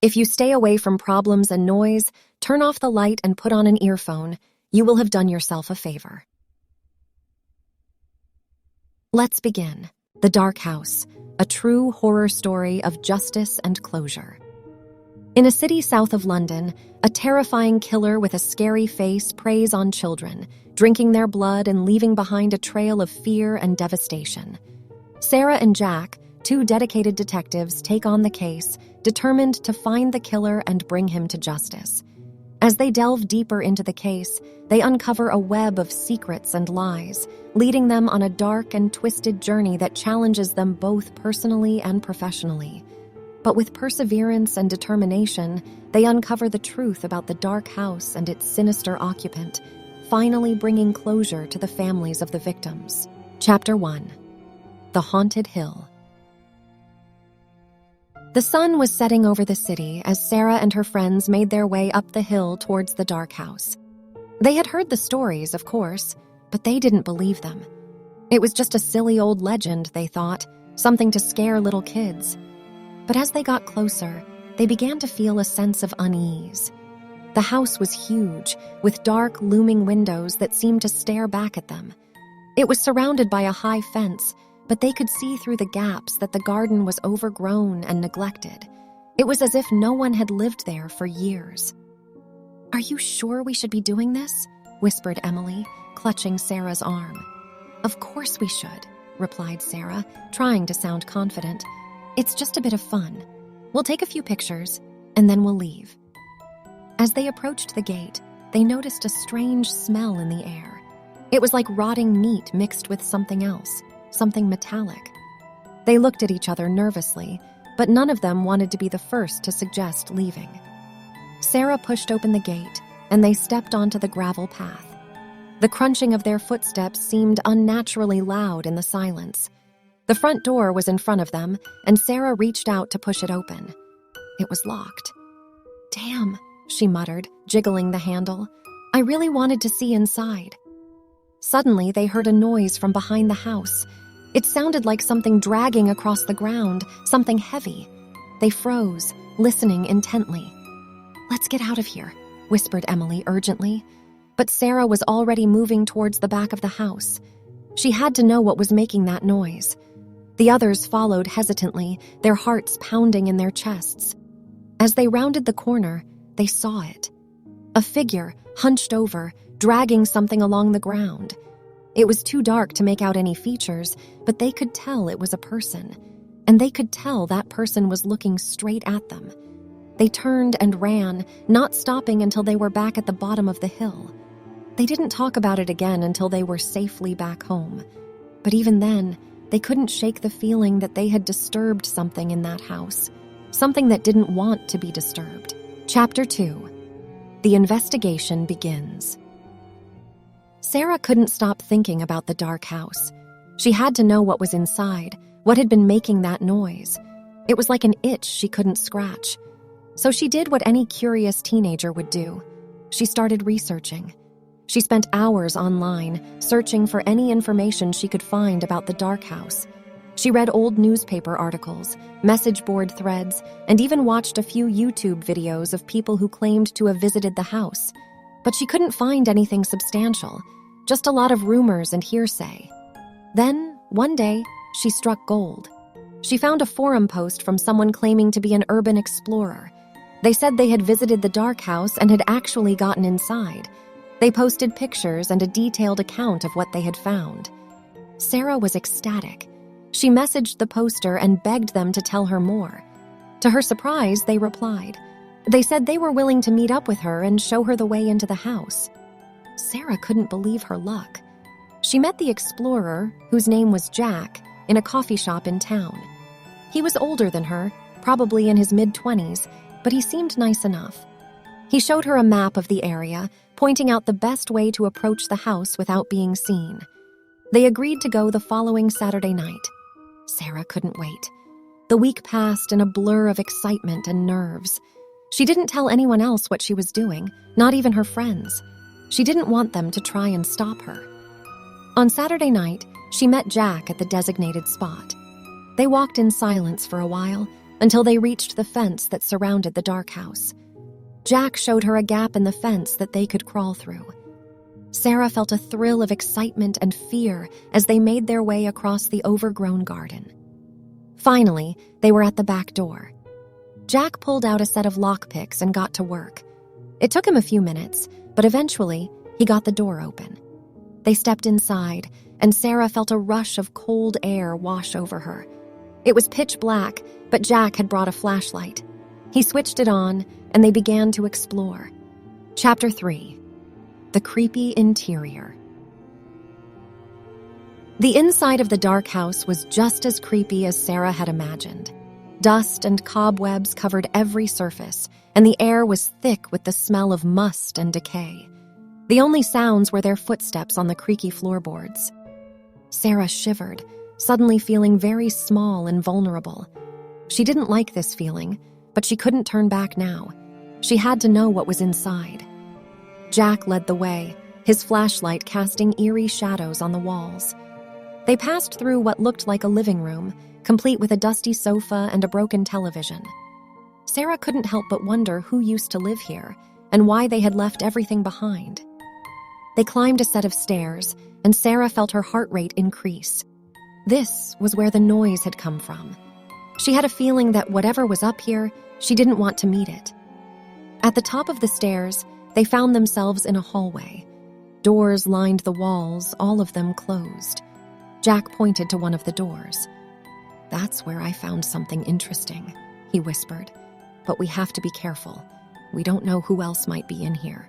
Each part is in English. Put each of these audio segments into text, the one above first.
If you stay away from problems and noise, turn off the light and put on an earphone, you will have done yourself a favor. Let's begin. The Dark House, a true horror story of justice and closure. In a city south of London, a terrifying killer with a scary face preys on children, drinking their blood and leaving behind a trail of fear and devastation. Sarah and Jack, two dedicated detectives, take on the case, determined to find the killer and bring him to justice. As they delve deeper into the case, they uncover a web of secrets and lies, leading them on a dark and twisted journey that challenges them both personally and professionally. But with perseverance and determination, they uncover the truth about the dark house and its sinister occupant, finally bringing closure to the families of the victims. Chapter 1. The Haunted Hill. The sun was setting over the city as Sarah and her friends made their way up the hill towards the dark house. They had heard the stories, of course, but they didn't believe them. It was just a silly old legend, they thought, something to scare little kids. But as they got closer, they began to feel a sense of unease. The house was huge, with dark, looming windows that seemed to stare back at them. It was surrounded by a high fence, but they could see through the gaps that the garden was overgrown and neglected. It was as if no one had lived there for years. "Are you sure we should be doing this?" whispered Emily, clutching Sarah's arm. "Of course we should," replied Sarah, trying to sound confident. "It's just a bit of fun. We'll take a few pictures, and then we'll leave." As they approached the gate, they noticed a strange smell in the air. It was like rotting meat mixed with something else, something metallic. They looked at each other nervously, but none of them wanted to be the first to suggest leaving. Sarah pushed open the gate, and they stepped onto the gravel path. The crunching of their footsteps seemed unnaturally loud in the silence. The front door was in front of them, and Sarah reached out to push it open. It was locked. "Damn," she muttered, jiggling the handle. "I really wanted to see inside." Suddenly, they heard a noise from behind the house. It sounded like something dragging across the ground, something heavy. They froze, listening intently. "Let's get out of here," whispered Emily urgently. But Sarah was already moving towards the back of the house. She had to know what was making that noise. The others followed hesitantly, their hearts pounding in their chests. As they rounded the corner, they saw it. A figure, hunched over, dragging something along the ground. It was too dark to make out any features, but they could tell it was a person, and they could tell that person was looking straight at them. They turned and ran, not stopping until they were back at the bottom of the hill. They didn't talk about it again until they were safely back home. But even then, they couldn't shake the feeling that they had disturbed something in that house, something that didn't want to be disturbed. Chapter 2. The investigation begins. Sarah couldn't stop thinking about the dark house. She had to know what was inside, what had been making that noise. It was like an itch she couldn't scratch. So she did what any curious teenager would do. She started researching. She spent hours online, searching for any information she could find about the dark house. She read old newspaper articles, message board threads, and even watched a few YouTube videos of people who claimed to have visited the house. But she couldn't find anything substantial, just a lot of rumors and hearsay. Then, one day, she struck gold. She found a forum post from someone claiming to be an urban explorer. They said they had visited the dark house and had actually gotten inside. They posted pictures and a detailed account of what they had found. Sarah was ecstatic. She messaged the poster and begged them to tell her more. To her surprise, they replied. They said they were willing to meet up with her and show her the way into the house. Sarah couldn't believe her luck. She met the explorer, whose name was Jack, in a coffee shop in town. He was older than her, probably in his mid-20s, but he seemed nice enough. He showed her a map of the area, pointing out the best way to approach the house without being seen. They agreed to go the following Saturday night. Sarah couldn't wait. The week passed in a blur of excitement and nerves. She didn't tell anyone else what she was doing, not even her friends. She didn't want them to try and stop her. On Saturday night, she met Jack at the designated spot. They walked in silence for a while, until they reached the fence that surrounded the dark house. Jack showed her a gap in the fence that they could crawl through. Sarah felt a thrill of excitement and fear as they made their way across the overgrown garden. Finally, they were at the back door. Jack pulled out a set of lockpicks and got to work. It took him a few minutes, but eventually he got the door open. They stepped inside, and Sarah felt a rush of cold air wash over her. It was pitch black, but Jack had brought a flashlight. He switched it on, and they began to explore. Chapter 3. The Creepy Interior. The inside of the dark house was just as creepy as Sarah had imagined. Dust and cobwebs covered every surface, and the air was thick with the smell of must and decay. The only sounds were their footsteps on the creaky floorboards. Sarah shivered, suddenly feeling very small and vulnerable. She didn't like this feeling, but she couldn't turn back now. She had to know what was inside. Jack led the way, his flashlight casting eerie shadows on the walls. They passed through what looked like a living room, complete with a dusty sofa and a broken television. Sarah couldn't help but wonder who used to live here and why they had left everything behind. They climbed a set of stairs, and Sarah felt her heart rate increase. This was where the noise had come from. She had a feeling that whatever was up here, she didn't want to meet it. At the top of the stairs, they found themselves in a hallway. Doors lined the walls, all of them closed. Jack pointed to one of the doors. "That's where I found something interesting," he whispered. "But we have to be careful. We don't know who else might be in here."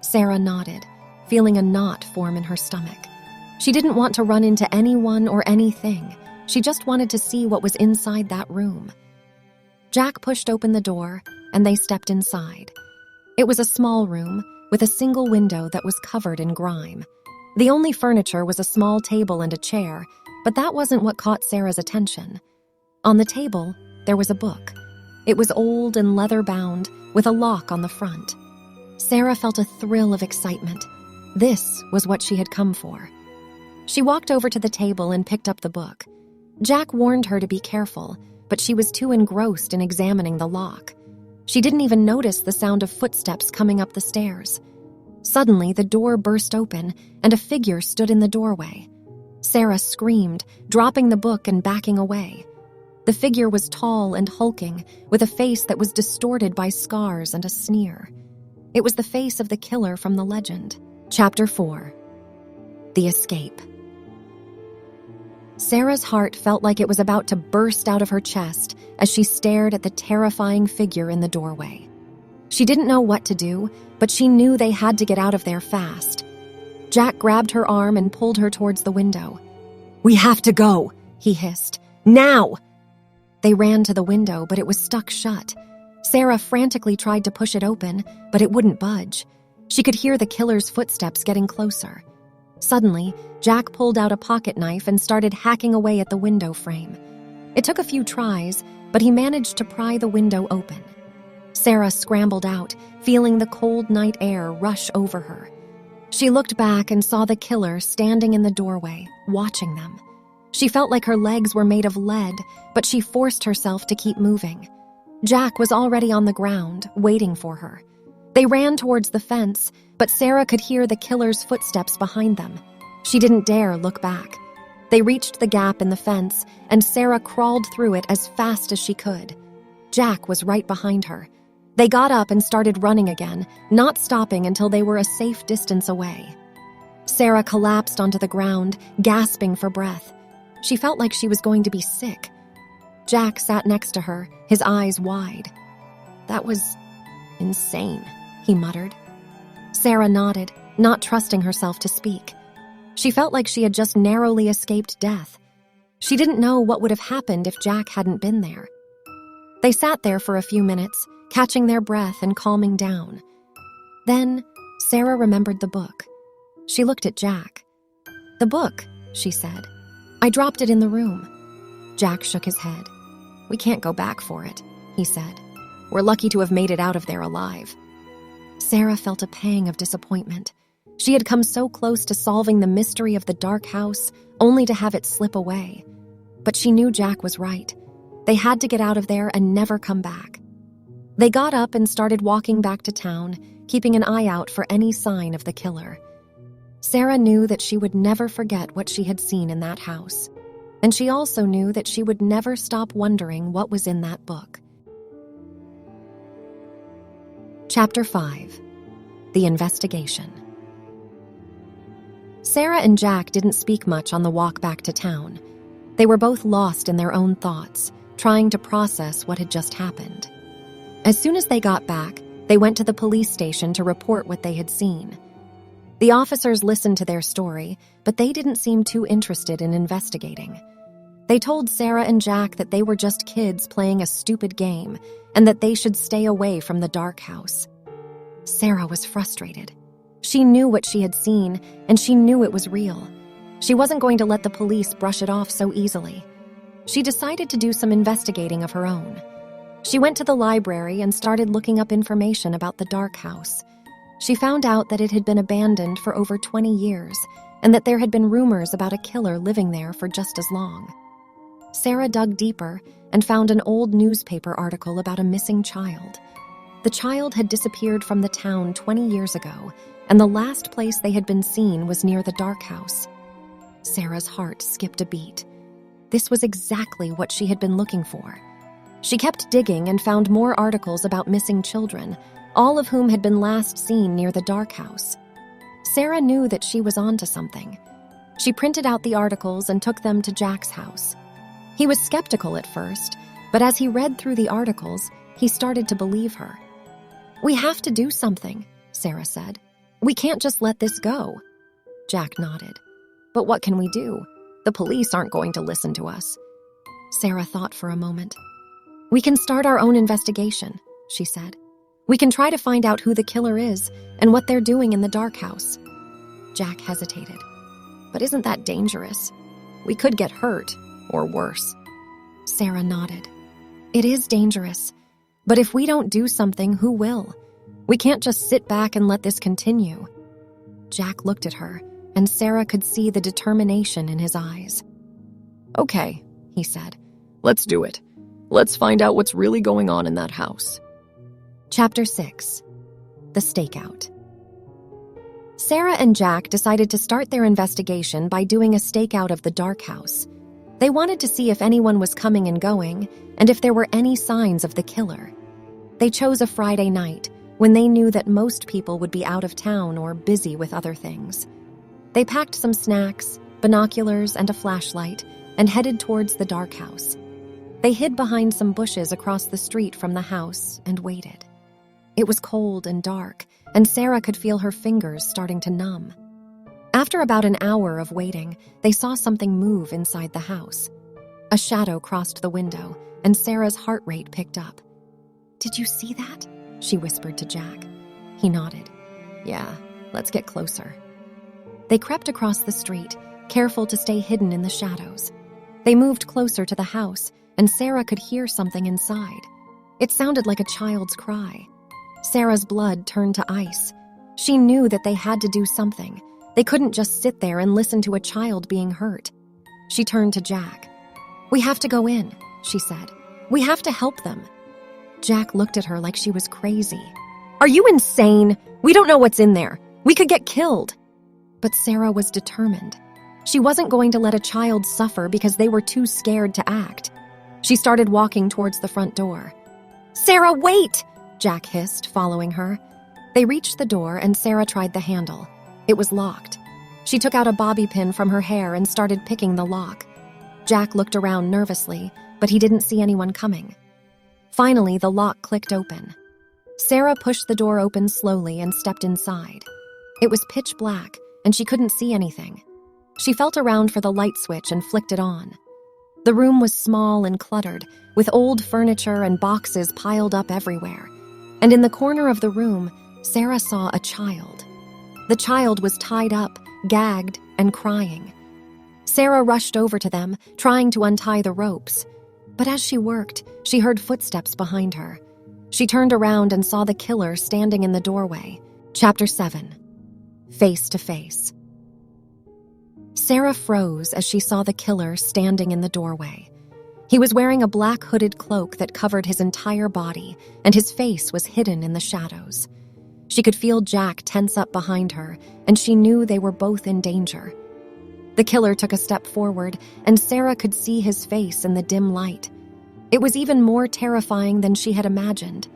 Sarah nodded, feeling a knot form in her stomach. She didn't want to run into anyone or anything. She just wanted to see what was inside that room. Jack pushed open the door, and they stepped inside. It was a small room with a single window that was covered in grime. The only furniture was a small table and a chair, but that wasn't what caught Sarah's attention. On the table, there was a book. It was old and leather-bound, with a lock on the front. Sarah felt a thrill of excitement. This was what she had come for. She walked over to the table and picked up the book. Jack warned her to be careful, but she was too engrossed in examining the lock. She didn't even notice the sound of footsteps coming up the stairs. Suddenly, the door burst open, and a figure stood in the doorway. Sarah screamed, dropping the book and backing away. The figure was tall and hulking, with a face that was distorted by scars and a sneer. It was the face of the killer from the legend. Chapter 4. The Escape. Sarah's heart felt like it was about to burst out of her chest as she stared at the terrifying figure in the doorway. She didn't know what to do, but she knew they had to get out of there fast. Jack grabbed her arm and pulled her towards the window. "We have to go," he hissed. "Now!" They ran to the window, but it was stuck shut. Sarah frantically tried to push it open, but it wouldn't budge. She could hear the killer's footsteps getting closer. Suddenly, Jack pulled out a pocket knife and started hacking away at the window frame. It took a few tries, but he managed to pry the window open. Sarah scrambled out, feeling the cold night air rush over her. She looked back and saw the killer standing in the doorway, watching them. She felt like her legs were made of lead, but she forced herself to keep moving. Jack was already on the ground, waiting for her. They ran towards the fence, but Sarah could hear the killer's footsteps behind them. She didn't dare look back. They reached the gap in the fence, and Sarah crawled through it as fast as she could. Jack was right behind her. They got up and started running again, not stopping until they were a safe distance away. Sarah collapsed onto the ground, gasping for breath. She felt like she was going to be sick. Jack sat next to her, his eyes wide. "That was insane," he muttered. Sarah nodded, not trusting herself to speak. She felt like she had just narrowly escaped death. She didn't know what would have happened if Jack hadn't been there. They sat there for a few minutes, catching their breath and calming down. Then, Sarah remembered the book. She looked at Jack. "The book," she said. "I dropped it in the room." Jack shook his head. "We can't go back for it," he said. "We're lucky to have made it out of there alive." Sarah felt a pang of disappointment. She had come so close to solving the mystery of the dark house, only to have it slip away. But she knew Jack was right. They had to get out of there and never come back. They got up and started walking back to town, keeping an eye out for any sign of the killer. Sarah knew that she would never forget what she had seen in that house, and she also knew that she would never stop wondering what was in that book. Chapter 5. The Investigation. Sarah and Jack didn't speak much on the walk back to town. They were both lost in their own thoughts, trying to process what had just happened. As soon as they got back, they went to the police station to report what they had seen. The officers listened to their story, but they didn't seem too interested in investigating. They told Sarah and Jack that they were just kids playing a stupid game and that they should stay away from the dark house. Sarah was frustrated. She knew what she had seen, and she knew it was real. She wasn't going to let the police brush it off so easily. She decided to do some investigating of her own. She went to the library and started looking up information about the dark house. She found out that it had been abandoned for over 20 years and that there had been rumors about a killer living there for just as long. Sarah dug deeper and found an old newspaper article about a missing child. The child had disappeared from the town 20 years ago, and the last place they had been seen was near the dark house. Sarah's heart skipped a beat. This was exactly what she had been looking for. She kept digging and found more articles about missing children, all of whom had been last seen near the dark house. Sarah knew that she was onto something. She printed out the articles and took them to Jack's house. He was skeptical at first, but as he read through the articles, he started to believe her. "We have to do something," Sarah said. "We can't just let this go." Jack nodded. "But what can we do? The police aren't going to listen to us." Sarah thought for a moment. "We can start our own investigation," she said. "We can try to find out who the killer is and what they're doing in the dark house." Jack hesitated. "But isn't that dangerous? We could get hurt, or worse." Sarah nodded. "It is dangerous, but if we don't do something, who will? We can't just sit back and let this continue." Jack looked at her, and Sarah could see the determination in his eyes. "Okay," he said. "Let's do it. Let's find out what's really going on in that house." Chapter 6. The Stakeout. Sarah and Jack decided to start their investigation by doing a stakeout of the dark house. They wanted to see if anyone was coming and going, and if there were any signs of the killer. They chose a Friday night, when they knew that most people would be out of town or busy with other things. They packed some snacks, binoculars, and a flashlight, and headed towards the dark house. They hid behind some bushes across the street from the house and waited. It was cold and dark, and Sarah could feel her fingers starting to numb. After about an hour of waiting, they saw something move inside the house. A shadow crossed the window, and Sarah's heart rate picked up. "Did you see that?" she whispered to Jack. He nodded. "Yeah, let's get closer." They crept across the street, careful to stay hidden in the shadows. They moved closer to the house, and Sarah could hear something inside. It sounded like a child's cry. Sarah's blood turned to ice. She knew that they had to do something. They couldn't just sit there and listen to a child being hurt. She turned to Jack. "We have to go in," she said. "We have to help them." Jack looked at her like she was crazy. "Are you insane? We don't know what's in there. We could get killed." But Sarah was determined. She wasn't going to let a child suffer because they were too scared to act. She started walking towards the front door. "Sarah, wait!" Jack hissed, following her. They reached the door and Sarah tried the handle. It was locked. She took out a bobby pin from her hair and started picking the lock. Jack looked around nervously, but he didn't see anyone coming. Finally, the lock clicked open. Sarah pushed the door open slowly and stepped inside. It was pitch black, and she couldn't see anything. She felt around for the light switch and flicked it on. The room was small and cluttered, with old furniture and boxes piled up everywhere. And in the corner of the room, Sarah saw a child. The child was tied up, gagged, and crying. Sarah rushed over to them, trying to untie the ropes. But as she worked, she heard footsteps behind her. She turned around and saw the killer standing in the doorway. Chapter 7. Face to Face. Sarah froze as she saw the killer standing in the doorway. He was wearing a black hooded cloak that covered his entire body, and his face was hidden in the shadows. She could feel Jack tense up behind her, and she knew they were both in danger. The killer took a step forward, and Sarah could see his face in the dim light. It was even more terrifying than she had imagined.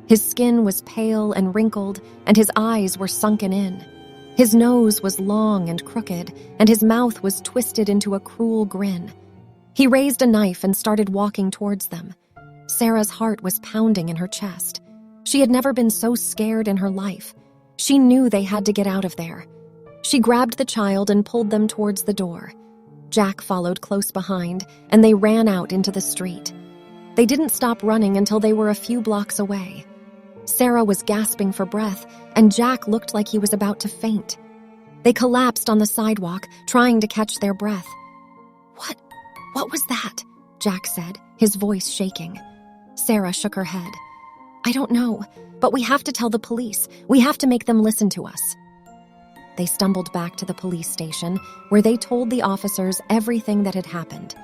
His skin was pale and wrinkled, and his eyes were sunken in. His nose was long and crooked, and his mouth was twisted into a cruel grin. He raised a knife and started walking towards them. Sarah's heart was pounding in her chest. She had never been so scared in her life. She knew they had to get out of there. She grabbed the child and pulled them towards the door. Jack followed close behind, and they ran out into the street. They didn't stop running until they were a few blocks away. Sarah was gasping for breath, and Jack looked like he was about to faint. They collapsed on the sidewalk, trying to catch their breath. What was that? Jack said, his voice shaking. Sarah shook her head. I don't know, but we have to tell the police. We have to make them listen to us. They stumbled back to the police station, where they told the officers everything that had happened.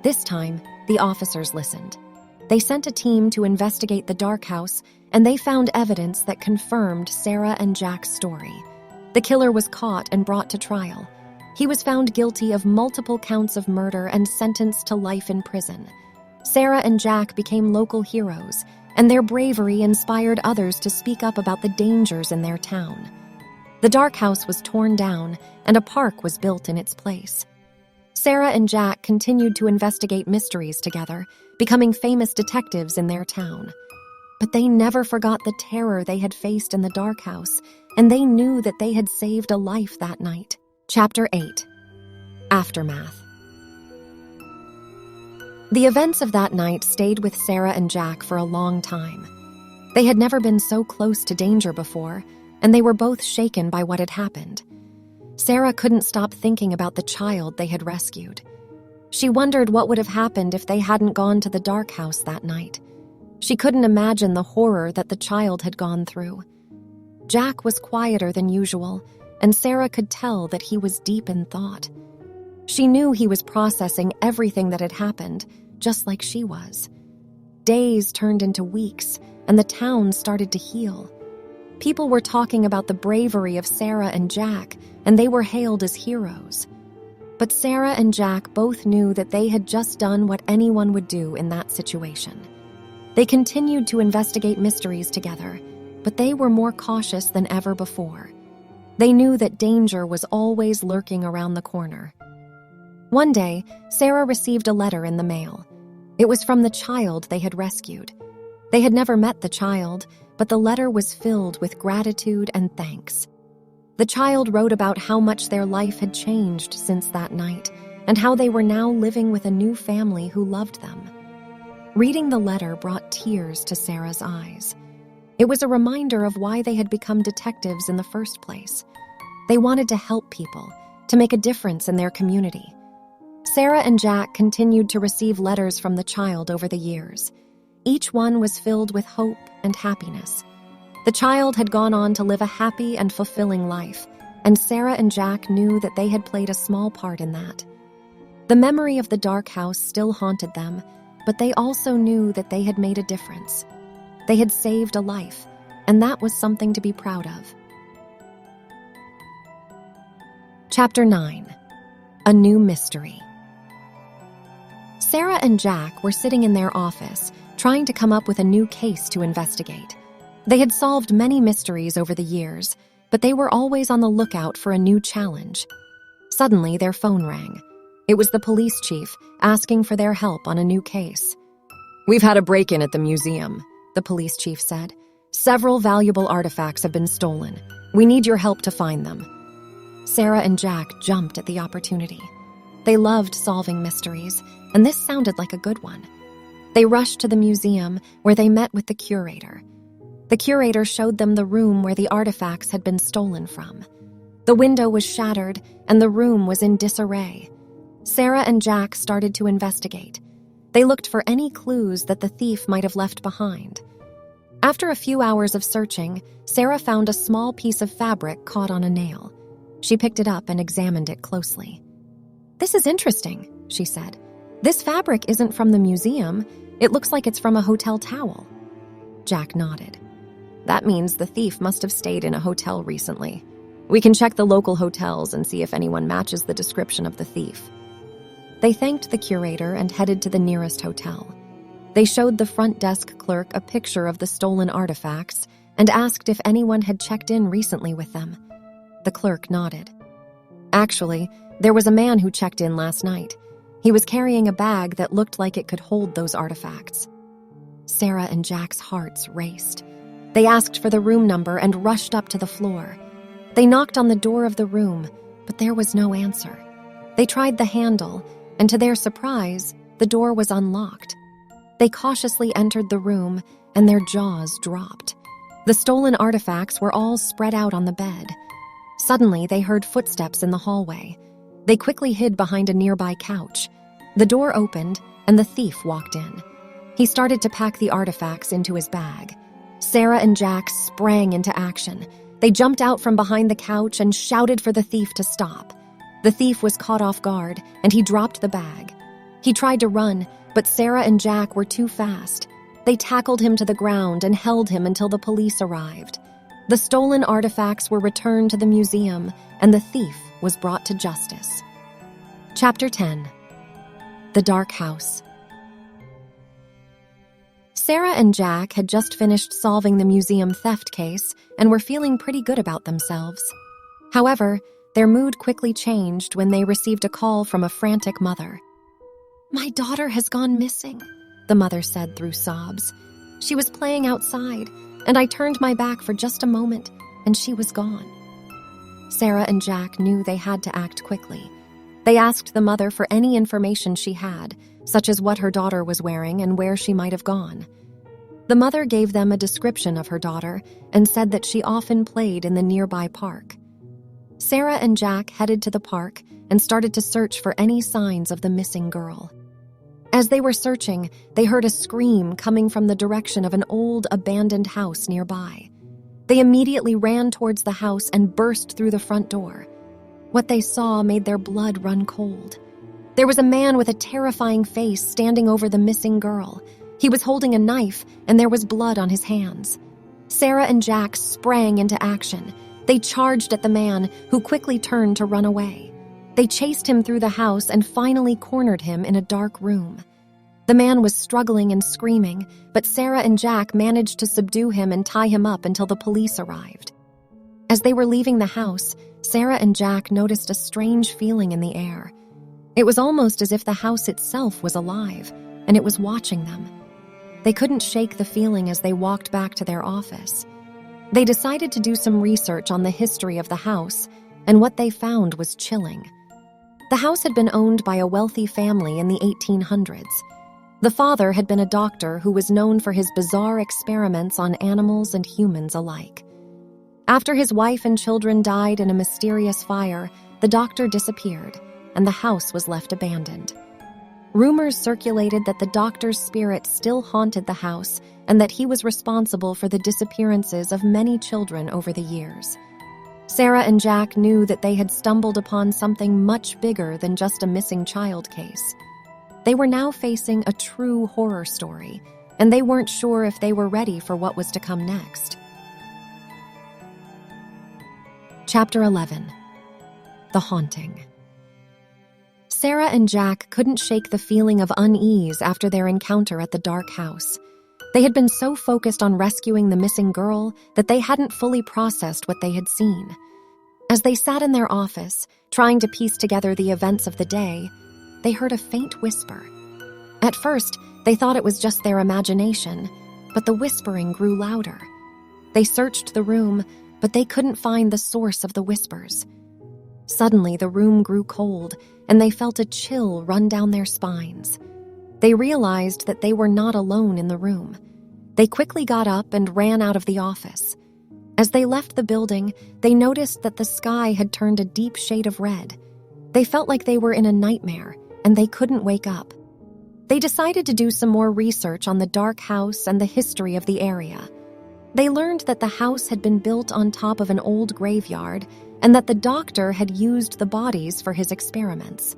This time, the officers listened. They sent a team to investigate the dark house, and they found evidence that confirmed Sarah and Jack's story. The killer was caught and brought to trial. He was found guilty of multiple counts of murder and sentenced to life in prison. Sarah and Jack became local heroes, and their bravery inspired others to speak up about the dangers in their town. The dark house was torn down, and a park was built in its place. Sarah and Jack continued to investigate mysteries together, becoming famous detectives in their town. But they never forgot the terror they had faced in the dark house, and they knew that they had saved a life that night. Chapter 8. Aftermath. The events of that night stayed with Sarah and Jack for a long time. They had never been so close to danger before, and they were both shaken by what had happened. Sarah couldn't stop thinking about the child they had rescued. She wondered what would have happened if they hadn't gone to the dark house that night. She couldn't imagine the horror that the child had gone through. Jack was quieter than usual, and Sarah could tell that he was deep in thought. She knew he was processing everything that had happened, just like she was. Days turned into weeks, and the town started to heal. People were talking about the bravery of Sarah and Jack, and they were hailed as heroes. But Sarah and Jack both knew that they had just done what anyone would do in that situation. They continued to investigate mysteries together, but they were more cautious than ever before. They knew that danger was always lurking around the corner. One day, Sarah received a letter in the mail. It was from the child they had rescued. They had never met the child, but the letter was filled with gratitude and thanks. The child wrote about how much their life had changed since that night, and how they were now living with a new family who loved them. Reading the letter brought tears to Sarah's eyes. It was a reminder of why they had become detectives in the first place. They wanted to help people, to make a difference in their community. Sarah and Jack continued to receive letters from the child over the years. Each one was filled with hope and happiness. The child had gone on to live a happy and fulfilling life, and Sarah and Jack knew that they had played a small part in that. The memory of the dark house still haunted them, but they also knew that they had made a difference. They had saved a life, and that was something to be proud of. Chapter 9. A New Mystery. Sarah and Jack were sitting in their office, trying to come up with a new case to investigate. They had solved many mysteries over the years, but they were always on the lookout for a new challenge. Suddenly, their phone rang. It was the police chief asking for their help on a new case. "We've had a break-in at the museum," the police chief said. "Several valuable artifacts have been stolen. We need your help to find them." Sarah and Jack jumped at the opportunity. They loved solving mysteries, and this sounded like a good one. They rushed to the museum, where they met with the curator. The curator showed them the room where the artifacts had been stolen from. The window was shattered, and the room was in disarray. Sarah and Jack started to investigate. They looked for any clues that the thief might have left behind. After a few hours of searching, Sarah found a small piece of fabric caught on a nail. She picked it up and examined it closely. "This is interesting," she said. "This fabric isn't from the museum. It looks like it's from a hotel towel." Jack nodded. "That means the thief must have stayed in a hotel recently. We can check the local hotels and see if anyone matches the description of the thief." They thanked the curator and headed to the nearest hotel. They showed the front desk clerk a picture of the stolen artifacts and asked if anyone had checked in recently with them. The clerk nodded. "Actually, there was a man who checked in last night. He was carrying a bag that looked like it could hold those artifacts." Sarah and Jack's hearts raced. They asked for the room number and rushed up to the floor. They knocked on the door of the room, but there was no answer. They tried the handle, and to their surprise, the door was unlocked. They cautiously entered the room, and their jaws dropped. The stolen artifacts were all spread out on the bed. Suddenly, they heard footsteps in the hallway. They quickly hid behind a nearby couch. The door opened, and the thief walked in. He started to pack the artifacts into his bag. Sarah and Jack sprang into action. They jumped out from behind the couch and shouted for the thief to stop. The thief was caught off guard, and he dropped the bag. He tried to run, but Sarah and Jack were too fast. They tackled him to the ground and held him until the police arrived. The stolen artifacts were returned to the museum, and the thief was brought to justice. Chapter 10. The Dark House. Sarah and Jack had just finished solving the museum theft case and were feeling pretty good about themselves. However, their mood quickly changed when they received a call from a frantic mother. "My daughter has gone missing," the mother said through sobs. "She was playing outside, and I turned my back for just a moment, and she was gone." Sarah and Jack knew they had to act quickly. They asked the mother for any information she had, such as what her daughter was wearing and where she might have gone. The mother gave them a description of her daughter and said that she often played in the nearby park. Sarah and Jack headed to the park and started to search for any signs of the missing girl. As they were searching, they heard a scream coming from the direction of an old, abandoned house nearby. They immediately ran towards the house and burst through the front door. What they saw made their blood run cold. There was a man with a terrifying face standing over the missing girl. He was holding a knife, and there was blood on his hands. Sarah and Jack sprang into action. They charged at the man, who quickly turned to run away. They chased him through the house and finally cornered him in a dark room. The man was struggling and screaming, but Sarah and Jack managed to subdue him and tie him up until the police arrived. As they were leaving the house, Sarah and Jack noticed a strange feeling in the air. It was almost as if the house itself was alive, and it was watching them. They couldn't shake the feeling as they walked back to their office. They decided to do some research on the history of the house, and what they found was chilling. The house had been owned by a wealthy family in the 1800s. The father had been a doctor who was known for his bizarre experiments on animals and humans alike. After his wife and children died in a mysterious fire, the doctor disappeared, and the house was left abandoned. Rumors circulated that the doctor's spirit still haunted the house and that he was responsible for the disappearances of many children over the years. Sarah and Jack knew that they had stumbled upon something much bigger than just a missing child case. They were now facing a true horror story, and they weren't sure if they were ready for what was to come next. Chapter 11. The Haunting. Sarah and Jack couldn't shake the feeling of unease after their encounter at the dark house. They had been so focused on rescuing the missing girl that they hadn't fully processed what they had seen. As they sat in their office, trying to piece together the events of the day, they heard a faint whisper. At first, they thought it was just their imagination, but the whispering grew louder. They searched the room, but they couldn't find the source of the whispers. Suddenly, the room grew cold, and they felt a chill run down their spines. They realized that they were not alone in the room. They quickly got up and ran out of the office. As they left the building, they noticed that the sky had turned a deep shade of red. They felt like they were in a nightmare, and they couldn't wake up. They decided to do some more research on the dark house and the history of the area. They learned that the house had been built on top of an old graveyard and that the doctor had used the bodies for his experiments.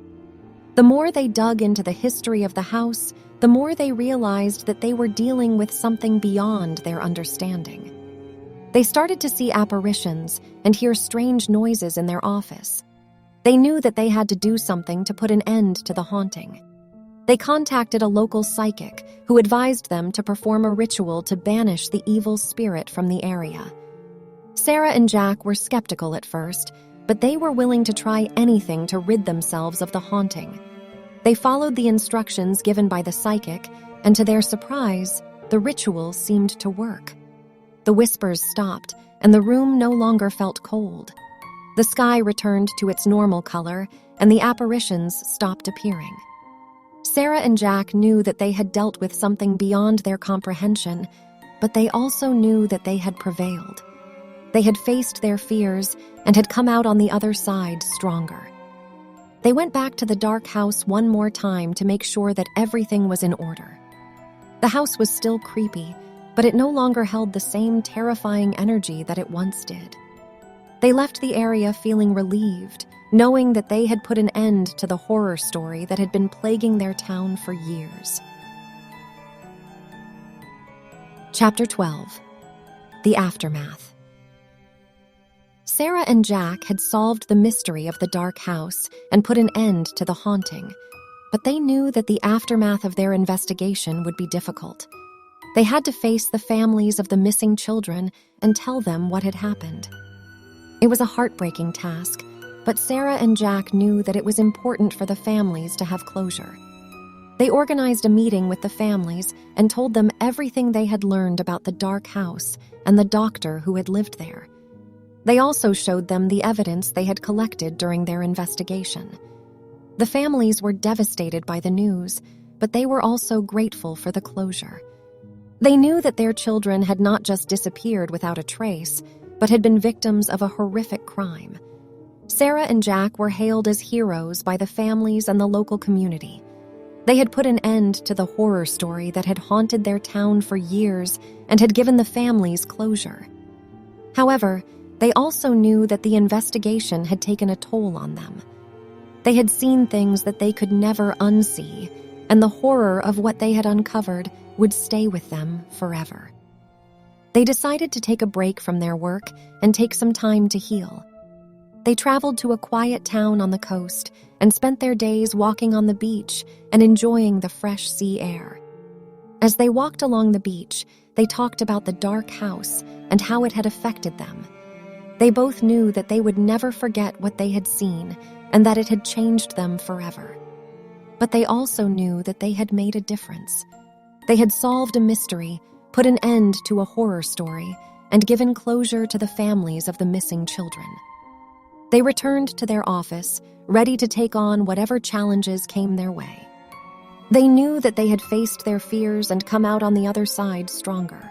The more they dug into the history of the house, the more they realized that they were dealing with something beyond their understanding. They started to see apparitions and hear strange noises in their office. They knew that they had to do something to put an end to the haunting. They contacted a local psychic who advised them to perform a ritual to banish the evil spirit from the area. Sarah and Jack were skeptical at first, but they were willing to try anything to rid themselves of the haunting. They followed the instructions given by the psychic, and to their surprise, the ritual seemed to work. The whispers stopped, and the room no longer felt cold. The sky returned to its normal color, and the apparitions stopped appearing. Sarah and Jack knew that they had dealt with something beyond their comprehension, but they also knew that they had prevailed. They had faced their fears and had come out on the other side stronger. They went back to the dark house one more time to make sure that everything was in order. The house was still creepy, but it no longer held the same terrifying energy that it once did. They left the area feeling relieved, knowing that they had put an end to the horror story that had been plaguing their town for years. Chapter 12. The Aftermath. Sarah and Jack had solved the mystery of the dark house and put an end to the haunting, but they knew that the aftermath of their investigation would be difficult. They had to face the families of the missing children and tell them what had happened. It was a heartbreaking task, but Sarah and Jack knew that it was important for the families to have closure. They organized a meeting with the families and told them everything they had learned about the dark house and the doctor who had lived there. They also showed them the evidence they had collected during their investigation. The families were devastated by the news, but they were also grateful for the closure. They knew that their children had not just disappeared without a trace, but had been victims of a horrific crime. Sarah and Jack were hailed as heroes by the families and the local community. They had put an end to the horror story that had haunted their town for years and had given the families closure. However, they also knew that the investigation had taken a toll on them. They had seen things that they could never unsee, and the horror of what they had uncovered would stay with them forever. They decided to take a break from their work and take some time to heal. They traveled to a quiet town on the coast and spent their days walking on the beach and enjoying the fresh sea air. As they walked along the beach, they talked about the dark house and how it had affected them. They both knew that they would never forget what they had seen and that it had changed them forever. But they also knew that they had made a difference. They had solved a mystery, put an end to a horror story, and given closure to the families of the missing children. They returned to their office, ready to take on whatever challenges came their way. They knew that they had faced their fears and come out on the other side stronger.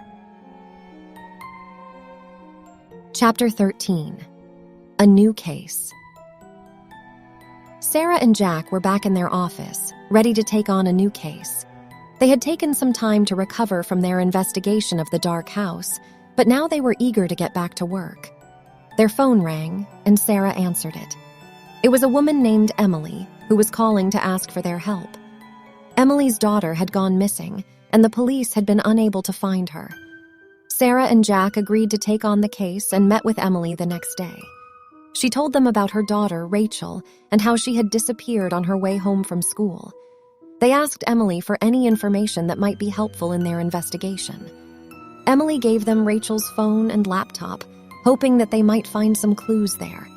Chapter 13. A New Case. Sarah and Jack were back in their office, ready to take on a new case. They had taken some time to recover from their investigation of the dark house, but now they were eager to get back to work. Their phone rang, and Sarah answered it. It was a woman named Emily who was calling to ask for their help. Emily's daughter had gone missing, and the police had been unable to find her. Sarah and Jack agreed to take on the case and met with Emily the next day. She told them about her daughter, Rachel, and how she had disappeared on her way home from school. They asked Emily for any information that might be helpful in their investigation. Emily gave them Rachel's phone and laptop, hoping that they might find some clues there.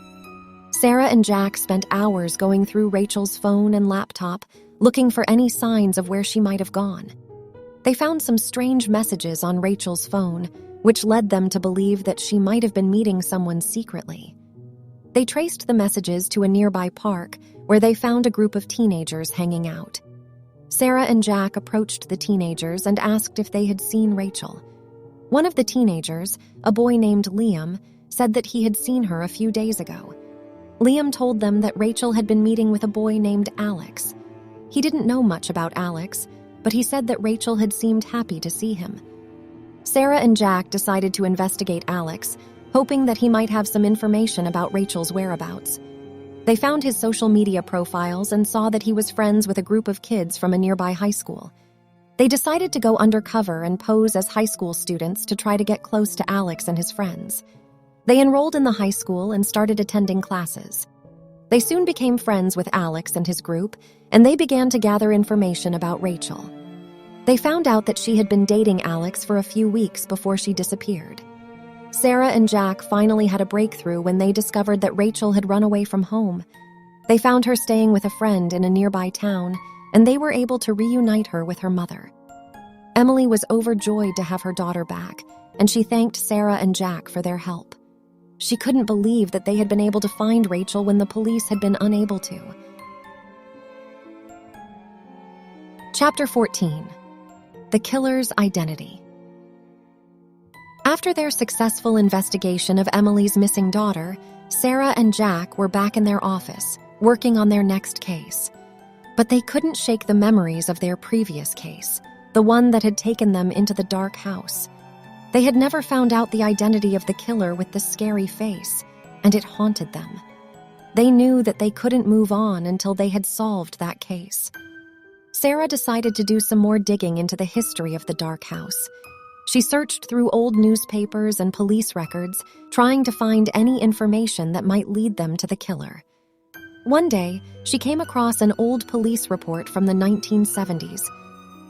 Sarah and Jack spent hours going through Rachel's phone and laptop, looking for any signs of where she might have gone. They found some strange messages on Rachel's phone, which led them to believe that she might have been meeting someone secretly. They traced the messages to a nearby park, where they found a group of teenagers hanging out. Sarah and Jack approached the teenagers and asked if they had seen Rachel. One of the teenagers, a boy named Liam, said that he had seen her a few days ago. Liam told them that Rachel had been meeting with a boy named Alex. He didn't know much about Alex, but he said that Rachel had seemed happy to see him. Sarah and Jack decided to investigate Alex, hoping that he might have some information about Rachel's whereabouts. They found his social media profiles and saw that he was friends with a group of kids from a nearby high school. They decided to go undercover and pose as high school students to try to get close to Alex and his friends. They enrolled in the high school and started attending classes. They soon became friends with Alex and his group, and they began to gather information about Rachel. They found out that she had been dating Alex for a few weeks before she disappeared. Sarah and Jack finally had a breakthrough when they discovered that Rachel had run away from home. They found her staying with a friend in a nearby town, and they were able to reunite her with her mother. Emily was overjoyed to have her daughter back, and she thanked Sarah and Jack for their help. She couldn't believe that they had been able to find Rachel when the police had been unable to. Chapter 14. The Killer's Identity. After their successful investigation of Emily's missing daughter, Sarah and Jack were back in their office, working on their next case. But they couldn't shake the memories of their previous case, the one that had taken them into the dark house. They had never found out the identity of the killer with the scary face, and it haunted them. They knew that they couldn't move on until they had solved that case. Sarah decided to do some more digging into the history of the dark house. She searched through old newspapers and police records, trying to find any information that might lead them to the killer. One day, she came across an old police report from the 1970s.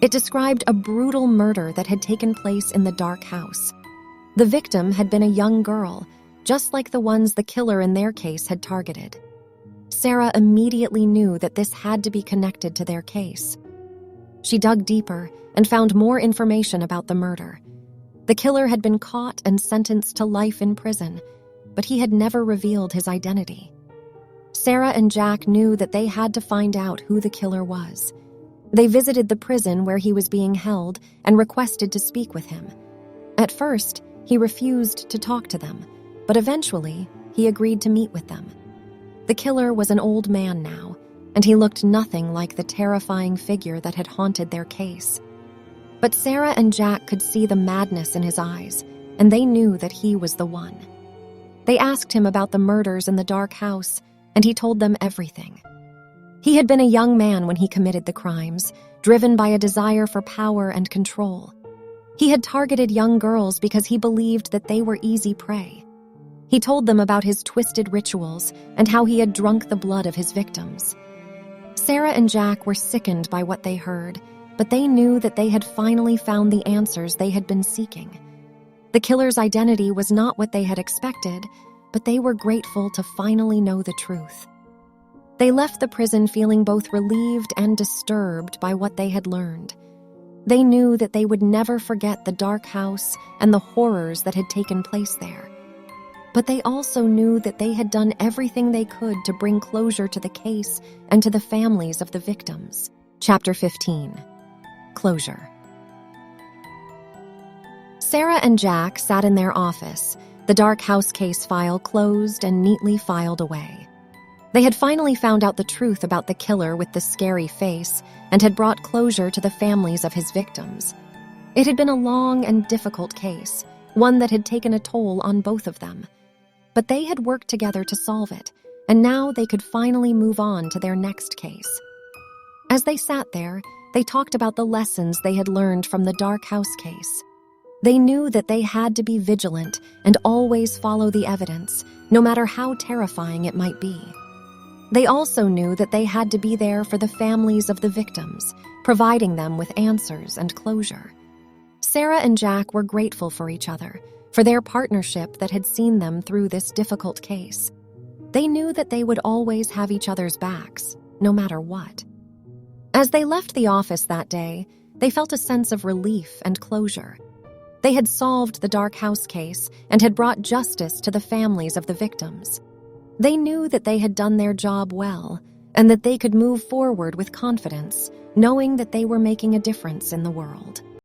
It described a brutal murder that had taken place in the dark house. The victim had been a young girl, just like the ones the killer in their case had targeted. Sarah immediately knew that this had to be connected to their case. She dug deeper and found more information about the murder. The killer had been caught and sentenced to life in prison, but he had never revealed his identity. Sarah and Jack knew that they had to find out who the killer was. They visited the prison where he was being held and requested to speak with him. At first, he refused to talk to them, but eventually, he agreed to meet with them. The killer was an old man now, and he looked nothing like the terrifying figure that had haunted their case. But Sarah and Jack could see the madness in his eyes, and they knew that he was the one. They asked him about the murders in the dark house, and he told them everything. He had been a young man when he committed the crimes, driven by a desire for power and control. He had targeted young girls because he believed that they were easy prey. He told them about his twisted rituals and how he had drunk the blood of his victims. Sarah and Jack were sickened by what they heard, but they knew that they had finally found the answers they had been seeking. The killer's identity was not what they had expected, but they were grateful to finally know the truth. They left the prison feeling both relieved and disturbed by what they had learned. They knew that they would never forget the dark house and the horrors that had taken place there. But they also knew that they had done everything they could to bring closure to the case and to the families of the victims. Chapter 15. Closure. Sarah and Jack sat in their office, the dark house case file closed and neatly filed away. They had finally found out the truth about the killer with the scary face and had brought closure to the families of his victims. It had been a long and difficult case, one that had taken a toll on both of them. But they had worked together to solve it, and now they could finally move on to their next case. As they sat there, they talked about the lessons they had learned from the dark house case. They knew that they had to be vigilant and always follow the evidence, no matter how terrifying it might be. They also knew that they had to be there for the families of the victims, providing them with answers and closure. Sarah and Jack were grateful for each other, for their partnership that had seen them through this difficult case. They knew that they would always have each other's backs, no matter what. As they left the office that day, they felt a sense of relief and closure. They had solved the dark house case and had brought justice to the families of the victims. They knew that they had done their job well and that they could move forward with confidence, knowing that they were making a difference in the world.